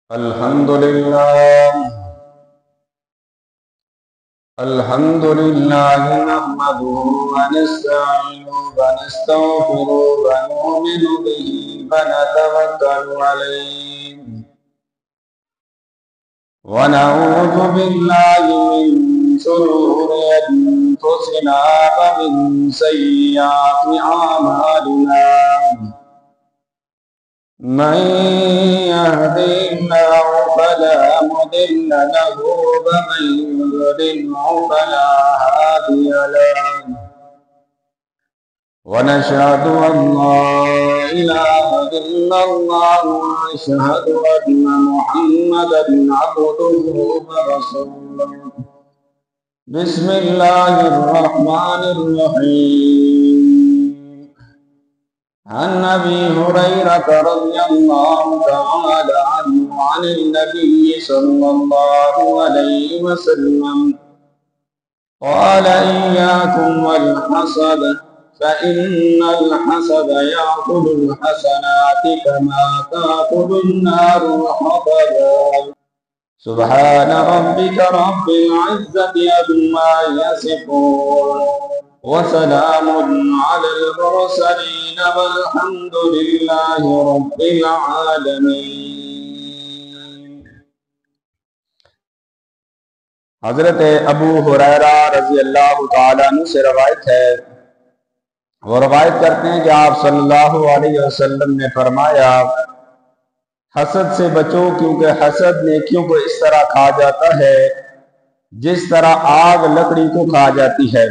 الحمد لله نحمده ونستعينه ونستغفره ونؤمن به ونتوكل عليه ونعوذ بالله من شرور أنفسنا ومن سيئات أعمالنا من يهده الله فلا مضل له ومن يضلله فلا هادي له ونشهد أن لا إله إلا الله ونشهد أن محمدا عبده ورسوله بسم الله الرحمن الرحيم عن أبي هريرة رضي الله تعالى عنه عن النبي صلى الله عليه وسلم قال إياكم والحسد فإن الحسد يأكل الحسنات كما تأكل النار الحطب سبحان ربك رب العزة عما يصفون وسلام على المرسلين والحمد لله رب العالمين۔ حضرت ابو ہریرہ رضی اللہ تعالیٰ عنہ سے روایت ہے، وہ روایت کرتے ہیں کہ آپ صلی اللہ علیہ وسلم نے فرمایا، حسد سے بچو کیونکہ حسد نیکیوں کو اس طرح کھا جاتا ہے جس طرح آگ لکڑی کو کھا جاتی ہے۔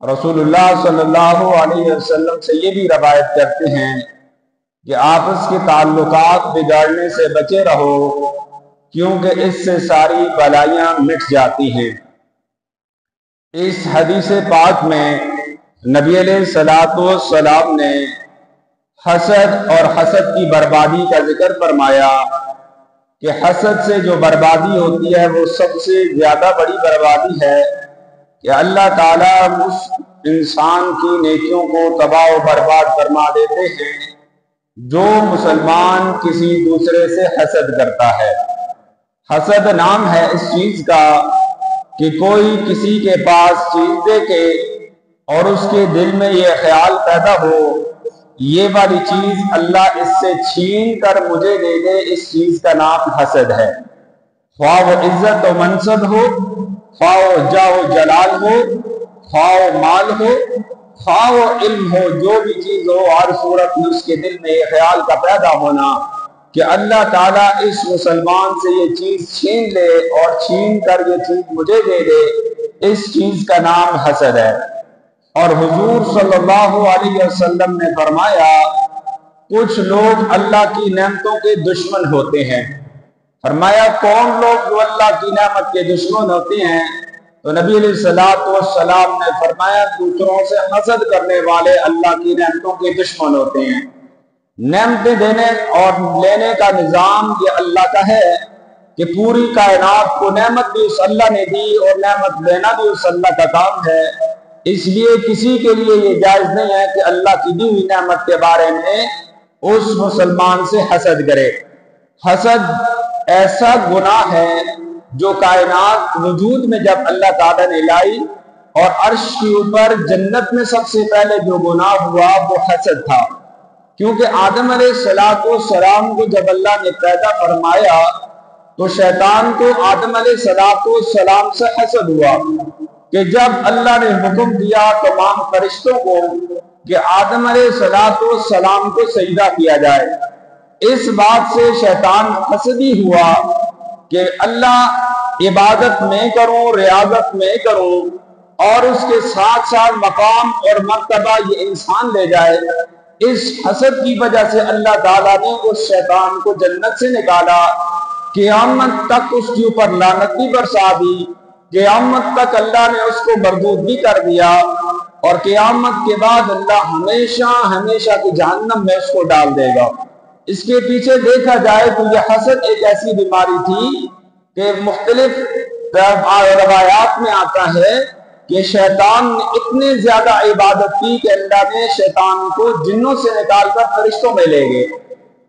رسول اللہ صلی اللہ علیہ وسلم سے یہ بھی روایت کرتے ہیں کہ آپس کے تعلقات بگاڑنے سے بچے رہو کیونکہ اس سے ساری بلائیاں مٹ جاتی ہیں۔ اس حدیث پاک میں نبی علیہ السلام نے حسد اور حسد کی بربادی کا ذکر فرمایا کہ حسد سے جو بربادی ہوتی ہے وہ سب سے زیادہ بڑی بربادی ہے کہ اللہ تعالیٰ اس انسان کی نیکیوں کو تباہ و برباد فرما دیتے ہیں جو مسلمان کسی دوسرے سے حسد کرتا ہے۔ حسد نام ہے اس چیز کا کہ کوئی کسی کے پاس چیز دیکھے اور اس کے دل میں یہ خیال پیدا ہو یہ والی چیز اللہ اس سے چھین کر مجھے دے دے، اس چیز کا نام حسد ہے۔ خواہ وہ عزت و منصب ہو، خواہ وہ جاہ و جلال ہو، خواہ وہ مال ہو، خواہ وہ علم ہو، جو بھی چیز ہو، ہر صورت میں اس کے دل میں یہ خیال کا پیدا ہونا کہ اللہ تعالیٰ اس مسلمان سے یہ چیز چھین لے اور چھین کر یہ چیز مجھے دے دے، اس چیز کا نام حسد ہے۔ اور حضور صلی اللہ علیہ وسلم نے فرمایا کچھ لوگ اللہ کی نعمتوں کے دشمن ہوتے ہیں۔ فرمایا کون لوگ جو اللہ کی نعمت کے دشمن ہوتے ہیں؟ تو نبی علیہ السلام نے فرمایا دوسروں سے حسد کرنے والے اللہ کی نعمتوں کے دشمن ہوتے ہیں۔ نعمتیں دینے اور لینے کا نظام یہ اللہ کا ہے کہ پوری کائنات کو نعمت بھی اس اللہ نے دی اور نعمت لینا بھی اس اللہ کا کام ہے۔ اس لیے کسی کے لیے یہ جائز نہیں ہے کہ اللہ کی دی ہوئی نعمت کے بارے میں اس مسلمان سے حسد کرے۔ حسد ایسا گناہ ہے جو کائنات وجود میں جب اللہ تعالیٰ نے لائی اور عرش کے اوپر جنت میں سب سے پہلے جو گناہ ہوا وہ حسد تھا، کیونکہ آدم علیہ السلام کو جب اللہ نے پیدا فرمایا تو شیطان کو آدم علیہ السلام سے حسد ہوا کہ جب اللہ نے حکم دیا تمام فرشتوں کو کہ آدم علیہ السلام کو سجدہ کیا جائے، اس بات سے شیطان حسدی ہوا کہ اللہ عبادت میں کروں، ریاضت میں کروں اور اس کے ساتھ ساتھ مقام اور مرتبہ یہ انسان لے جائے۔ اس حسد کی وجہ سے اللہ تعالیٰ نے اس شیطان کو جنت سے نکالا، قیامت تک اس کے اوپر لعنت بھی برسا دی، قیامت تک اللہ نے اس کو مردود بھی کر دیا اور قیامت کے بعد اللہ ہمیشہ ہمیشہ کی جہنم میں اس کو ڈال دے گا۔ اس کے پیچھے دیکھا جائے تو یہ حسد ایک ایسی بیماری تھی کہ مختلف روایات میں آتا ہے کہ شیطان نے اتنے زیادہ عبادت کی کہ اللہ نے شیطان کو جنوں سے نکال کر فرشتوں میں لے گئے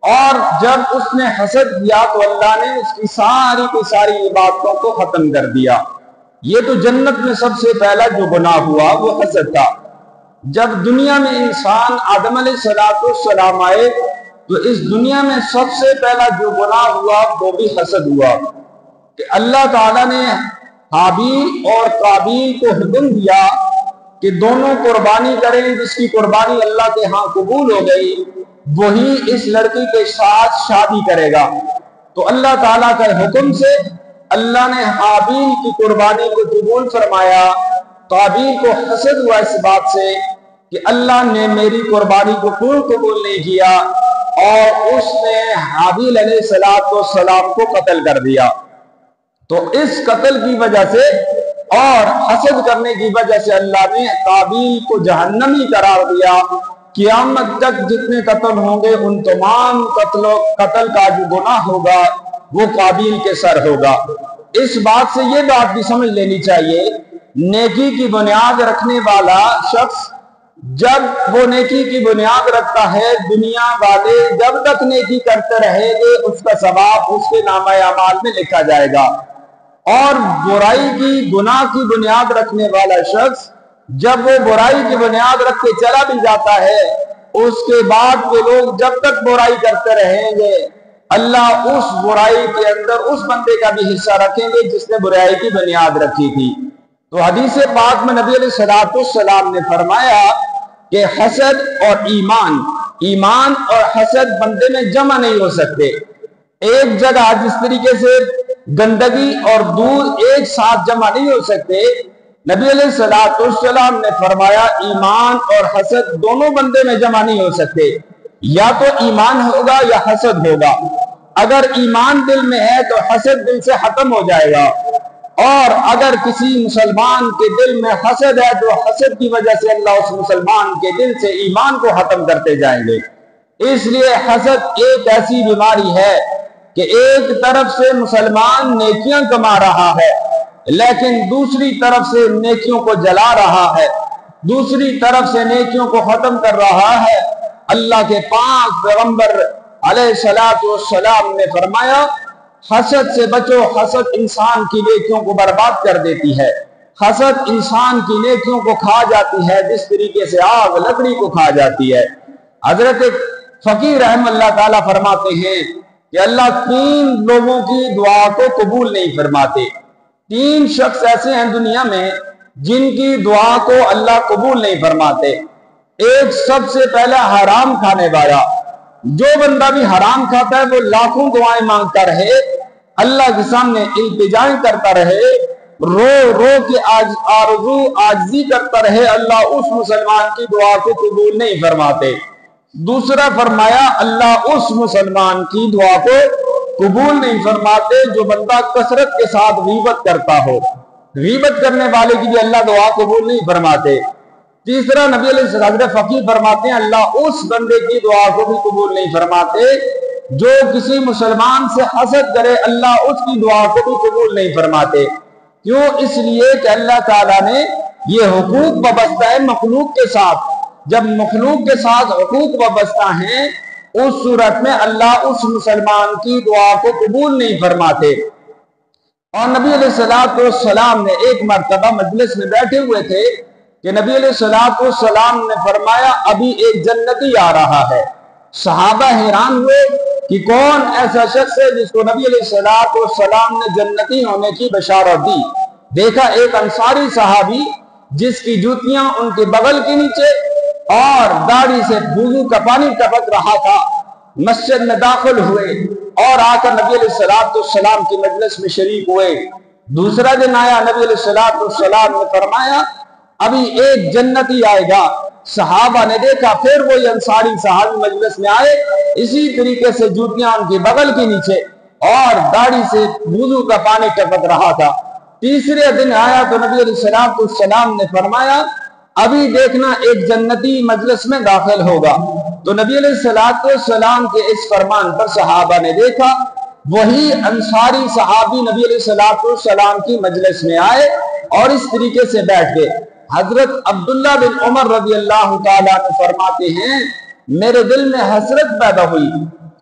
اور جب اس نے حسد کیا تو اللہ نے اس کی ساری کی ساری عبادتوں کو ختم کر دیا۔ یہ تو جنت میں سب سے پہلا جو گناہ ہوا وہ حسد تھا۔ جب دنیا میں انسان آدم علیہ السلام آئے تو اس دنیا میں سب سے پہلا جو گناہ ہوا وہ بھی حسد ہوا کہ اللہ تعالیٰ نے حابیل اور قابیل کو حکم دیا کہ دونوں قربانی کریں، جس کی قربانی اللہ کے ہاں قبول ہو گئی وہی اس لڑکی کے ساتھ شادی کرے گا۔ تو اللہ تعالیٰ کے حکم سے اللہ نے حابیل کی قربانی کو قبول فرمایا۔ قابیل کو حسد ہوا اس بات سے کہ اللہ نے میری قربانی کو قبول نہیں کیا، اور اس نے حابیل علیہ السلام کو قتل کر دیا۔ تو اس قتل کی وجہ سے اور حسد کرنے کی وجہ سے اللہ نے قابیل کو جہنمی قرار دیا۔ قیامت تک جتنے قتل ہوں گے ان تمام قتل کا جو گناہ ہوگا وہ قابیل کے سر ہوگا۔ اس بات سے یہ بات بھی سمجھ لینی چاہیے، نیکی کی بنیاد رکھنے والا شخص جب وہ نیکی کی بنیاد رکھتا ہے، دنیا والے جب تک نیکی کرتے رہیں گے اس کا ثواب اس کے نامہ اعمال میں لکھا جائے گا، اور برائی کی گناہ کی بنیاد رکھنے والا شخص جب وہ برائی کی بنیاد رکھ کے چلا بھی جاتا ہے، اس کے بعد وہ لوگ جب تک برائی کرتے رہیں گے اللہ اس برائی کے اندر اس بندے کا بھی حصہ رکھیں گے جس نے برائی کی بنیاد رکھی تھی۔ تو حدیث پاک میں نبی علیہ السلام نے فرمایا کہ حسد اور ایمان اور حسد بندے میں جمع نہیں ہو سکتے۔ ایک جگہ جس طریقے سے گندگی اور دودھ ایک ساتھ جمع نہیں ہو سکتے، نبی علیہ السلام نے فرمایا ایمان اور حسد دونوں بندے میں جمع نہیں ہو سکتے، یا تو ایمان ہوگا یا حسد ہوگا۔ اگر ایمان دل میں ہے تو حسد دل سے ختم ہو جائے گا، اور اگر کسی مسلمان کے دل میں حسد ہے تو حسد کی وجہ سے اللہ اس مسلمان کے دل سے ایمان کو ختم کرتے جائیں گے۔ اس لیے حسد ایک ایسی بیماری ہے کہ ایک طرف سے مسلمان نیکیاں کما رہا ہے لیکن دوسری طرف سے نیکیوں کو جلا رہا ہے، دوسری طرف سے نیکیوں کو ختم کر رہا ہے۔ اللہ کے پاک پیغمبر علیہ السلام نے فرمایا حسد سے بچو، حسد انسان کی نیکیوں کو برباد کر دیتی ہے، حسد انسان کی نیکیوں کو کھا جاتی ہے جس طریقے سے آگ لکڑی کو کھا جاتی ہے۔ حضرت فقیر رحم اللہ تعالیٰ فرماتے ہیں کہ اللہ 3 لوگوں کی دعا کو قبول نہیں فرماتے۔ 3 شخص ایسے ہیں دنیا میں جن کی دعا کو اللہ قبول نہیں فرماتے۔ ایک سب سے پہلا حرام کھانے والا، جو بندہ بھی حرام کھاتا ہے وہ لاکھوں دعائیں مانگتا رہے، اللہ کے سامنے التجائیں کرتا رہے، رو رو کے آرزو عاجزی کرتا رہے، اللہ اس مسلمان کی دعا کو قبول نہیں فرماتے۔ دوسرا فرمایا اللہ اس مسلمان کی دعا کو قبول نہیں فرماتے جو بندہ کثرت کے ساتھ غیبت کرتا ہو، غیبت کرنے والے کی بھی اللہ دعا قبول نہیں فرماتے۔ تیسرا نبی علیہ السلام فقیر فرماتے ہیں اللہ اس بندے کی دعا کو بھی قبول نہیں فرماتے جو کسی مسلمان سے حسد کرے، اللہ اس کی دعا کو بھی قبول نہیں فرماتے۔ کیوں؟ اس لیے کہ اللہ تعالیٰ نے یہ حقوق وابستہ ہے مخلوق کے ساتھ، جب مخلوق کے ساتھ حقوق وابستہ ہیں اس صورت میں اللہ اس مسلمان کی دعا کو قبول نہیں فرماتے۔ اور نبی علیہ السلام نے ایک مرتبہ مجلس میں بیٹھے ہوئے تھے کہ نبی علیہ السلام نے فرمایا ابھی ایک جنتی آ رہا ہے۔ صحابہ حیران ہوئے کہ کون ایسا شخص ہے جس کو نبی علیہ السلام نے جنتی ہونے کی بشارت دی۔ دیکھا ایک انصاری صحابی جس کی جوتیاں ان کے بغل کے نیچے اور داڑھی سے وضو کا پانی ٹپک رہا تھا، مسجد میں داخل ہوئے اور آ کر نبی علیہ السلام کی مجلس میں شریک ہوئے۔ دوسرا دن آیا، نبی علیہ السلام نے فرمایا ابھی ایک جنتی آئے گا۔ صحابہ نے دیکھا، پھر وہی انصاری صحابی مجلس میں آئے، اسی طریقے سے جوتیاں ان کے بغل کے نیچے اور داڑھی سے وضو کا پانی ٹپک رہا تھا۔ تیسرے دن آیا تو نبی علیہ السلام نے فرمایا ابھی دیکھنا ایک جنتی مجلس میں داخل ہوگا۔ تو نبی علیہ السلام کے اس فرمان پر صحابہ نے دیکھا وہی انصاری صحابی نبی علیہ السلام کی مجلس میں آئے اور اس طریقے سے بیٹھ گئے۔ حضرت عبداللہ بن عمر رضی اللہ تعالیٰ عنہ فرماتے ہیں میرے دل میں حسرت پیدا ہوئی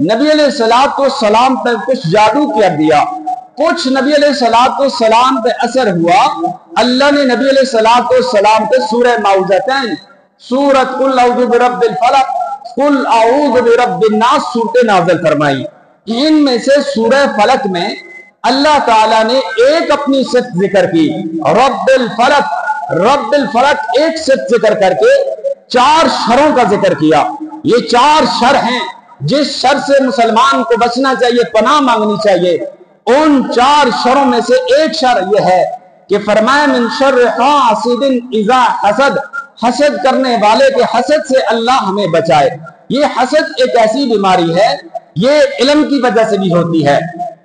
نبی علیہ السلام پر کچھ جادو کر دیا، کچھ نبی علیہ السلام پہ اثر ہوا، اللہ نے نبی علیہ السلام پہ سورہ معوذتین، سورۃ قل اعوذ برب الفلق، قل اعوذ برب الناس سورتیں نازل فرمائی۔ ان میں سے سورہ فلق میں اللہ تعالیٰ نے ایک اپنی صفت ذکر کی، رب الفلق، رب الفلق ایک صفت ذکر کر کے 4 شروں کا ذکر کیا۔ یہ 4 شر ہیں جس شر سے مسلمان کو بچنا چاہیے، پناہ مانگنی چاہیے۔ ان 4 شروں میں سے ایک شر یہ ہے کہ فرمایا من شر حاسد اذا حسد، حسد کرنے والے کے حسد سے اللہ ہمیں بچائے۔ یہ حسد ایک ایسی بیماری ہے، یہ علم کی وجہ سے بھی ہوتی ہے۔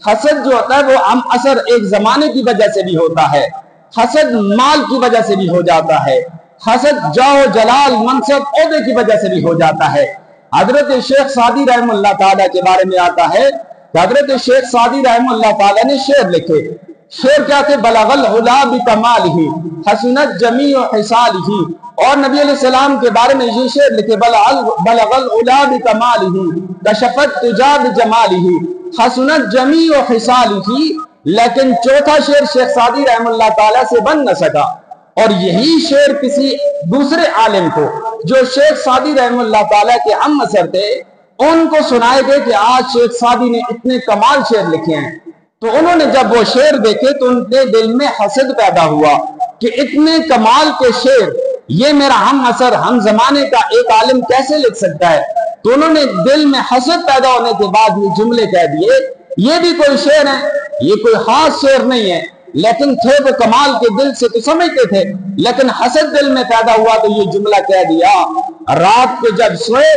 حسد جو ہوتا ہے وہ عام اثر ایک زمانے کی وجہ سے بھی ہوتا ہے، حسد مال کی وجہ سے بھی ہو جاتا ہے، حسد جاہ جلال منصب عہدے کی وجہ سے بھی ہو جاتا ہے۔ حضرت شیخ سعدی رحم اللہ تعالیٰ کے بارے میں آتا ہے کہ حضرت شیخ سعدی رحم اللہ تعالیٰ نے شعر لکھے۔ شعر کیا تھے؟ بلغ العلا بکمالہ حسنت جمیع خصالہ، اور نبی علیہ السلام کے بارے میں یہ شعر لکھے بلغ العلا بکمالہ کشفت تجا بجمالہ حسنت جمیع خصالہ، لیکن چوتھا شعر شیخ سعدی رحم اللہ تعالیٰ سے بن نہ سکا، اور یہی شعر کسی دوسرے عالم کو جو شیخ سعدی رحم اللہ تعالیٰ کے ہم اثر تھے ان کو سنائے گئے کہ آج شیخ سعدی نے اتنے کمال شعر لکھے ہیں۔ تو انہوں نے جب وہ شعر دیکھے تو ان کے دل میں حسد پیدا ہوا کہ اتنے کمال کے شعر یہ میرا ہم اثر ہم زمانے کا ایک عالم کیسے لکھ سکتا ہے؟ تو انہوں نے دل میں حسد پیدا ہونے کے بعد یہ جملے کہہ دیے، یہ بھی کوئی شعر ہے، یہ کوئی خاص شعر نہیں ہے، لیکن تھے وہ کمال کے دل سے تو سمجھتے تھے، لیکن حسد دل میں پیدا ہوا تو یہ جملہ کہہ دیا۔ رات کو جب سوئے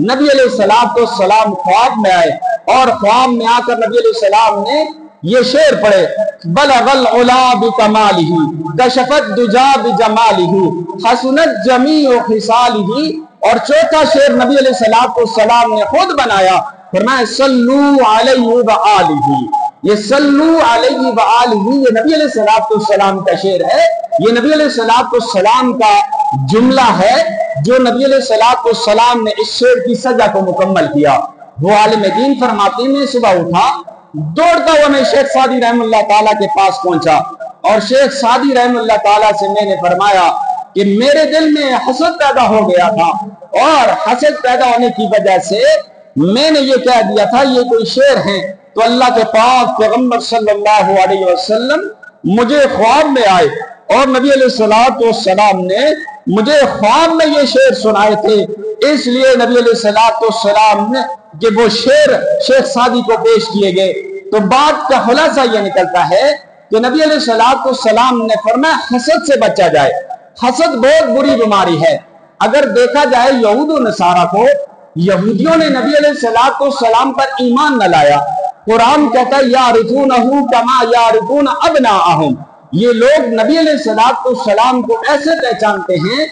نبی علیہ السلام خواب میں آئے، اور خواب میں آ کر نبی علیہ السلام نے یہ شعر پڑھے بلغ العلا بکمالہ کشفت دجا بجمالہ حسنت جمیع خصالہ، اور چوتھا شعر نبی علیہ السلام نے خود بنایا، فرمایا صلو علیہ وآلہ۔ یہ صلو علیہ وآلہ یہ نبی علیہ السلام کا شعر ہے، یہ نبی علیہ السلام کا جملہ ہے جو نبی علیہ السلام نے اس شعر کی سزا کو مکمل کیا۔ وہ عالم دین فرماتے ہیں صبح اٹھا دوڑتا ہوا میں شیخ سعدی رحم اللہ تعالیٰ کے پاس پہنچا، اور شیخ سعدی رحم اللہ تعالیٰ سے میں نے فرمایا کہ میرے دل میں حسد پیدا ہو گیا تھا، اور حسد پیدا ہونے کی وجہ سے میں نے یہ کہہ دیا تھا یہ کوئی شعر ہے۔ تو اللہ کے پاک پیغمبر صلی اللہ علیہ وسلم مجھے خواب میں آئے، اور نبی علیہ السلام نے مجھے خواب میں یہ شعر سنائے تھے، اس لیے نبی علیہ السلام نے کہ وہ شعر شیخ سعدی کو پیش کیے گئے۔ تو بات کا خلاصہ یہ نکلتا ہے کہ نبی علیہ السلام نے فرمایا حسد سے بچا جائے۔ حسد بہت بری بیماری ہے۔ اگر دیکھا جائے یہود و نصارہ کو، یہودیوں نے نبی علیہ السلام پر ایمان نہ لایا۔ قرآن کہتا ہے یعرفونہ کما یعرفون ابناءہم، یہ لوگ نبی علیہ السلام کو ایسے پہچانتے ہیں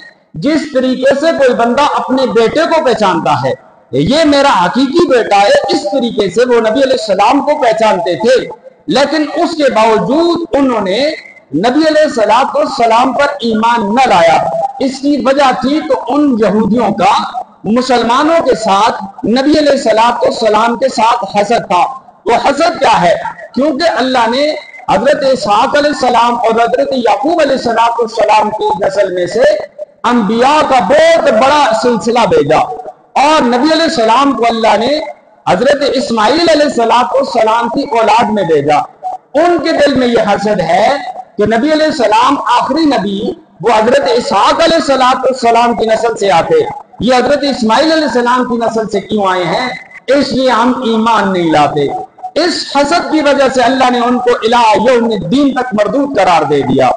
جس طریقے سے کوئی بندہ اپنے بیٹے کو پہچانتا ہے، یہ میرا حقیقی بیٹا ہے، اس طریقے سے وہ نبی علیہ السلام کو پہچانتے تھے۔ لیکن اس کے باوجود انہوں نے نبی علیہ السلام پر ایمان نہ لایا۔ اس کی وجہ تھی تو ان یہودیوں کا مسلمانوں کے ساتھ نبی علیہ السلام کے ساتھ حسد تھا۔ وہ حسد کیا ہے؟ کیونکہ اللہ نے حضرت اسحاق علیہ السلام اور حضرت یعقوب علیہ السلام کی نسل میں سے انبیاء کا بہت بڑا سلسلہ بھیجا، اور نبی علیہ السلام کو اللہ نے حضرت اسماعیل علیہ السلام کی اولاد میں بھیجا۔ ان کے دل میں یہ حسد ہے کہ نبی علیہ السلام آخری نبی وہ حضرت اسحاق علیہ السلام کی نسل سے آتے، یہ حضرت اسماعیل علیہ السلام کی نسل سے کیوں آئے ہیں؟ اس لیے ہم ایمان نہیں لاتے۔ اس حسد کی وجہ سے اللہ نے ان کو الہ یوم الدین تک مردود قرار دے دیا۔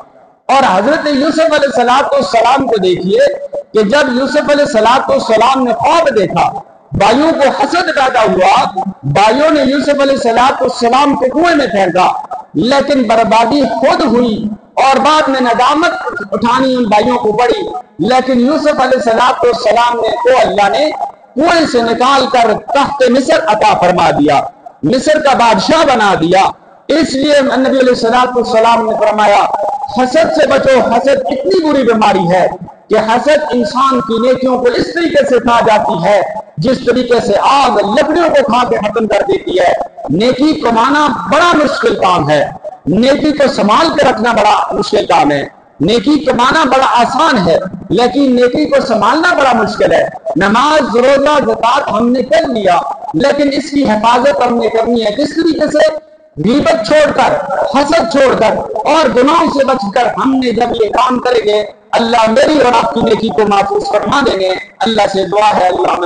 اور حضرت یوسف علیہ السلام کو دیکھیے کہ جب یوسف علیہ السلام نے خواب دیکھا، بھائیوں کو حسد پیدا ہوا، بھائیوں نے یوسف علیہ السلام کو کنویں میں پھینکا، لیکن بربادی خود ہوئی اور بعد میں ندامت اٹھانی ان بھائیوں کو پڑی۔ لیکن یوسف علیہ السلام کو اللہ نے کنویں سے نکال کر تخت مصر عطا فرما دیا، مصر کا بادشاہ بنا دیا۔ اس لیے نبی علیہ السلام نے فرمایا حسد سے بچو، حسد اتنی بری بیماری ہے کہ حسد انسان کی نیکیوں کو اس طریقے سے کھا جاتی ہے جس طریقے سے آگ لکڑیوں کو کھا کے ختم کر دیتی ہے۔ نیکی کمانا بڑا مشکل کام ہے، نیکی کو سنبھال کے رکھنا بڑا مشکل کام ہے۔ نیکی کمانا بڑا آسان ہے لیکن نیکی کو سنبھالنا بڑا مشکل ہے۔ نماز، روزہ، زکوٰۃ ہم نے کر لیا لیکن اس کی حفاظت ہم نے کرنی ہے کس طریقے سے؟ غیبت چھوڑ کر، حسد چھوڑ کر اور گناہوں سے بچ کر ہم نے جب یہ کام کریں گے اللہ میری اور آپ کی نیکی کو محفوظ فرما دیں گے۔ اللہ سے دعا ہے اللہ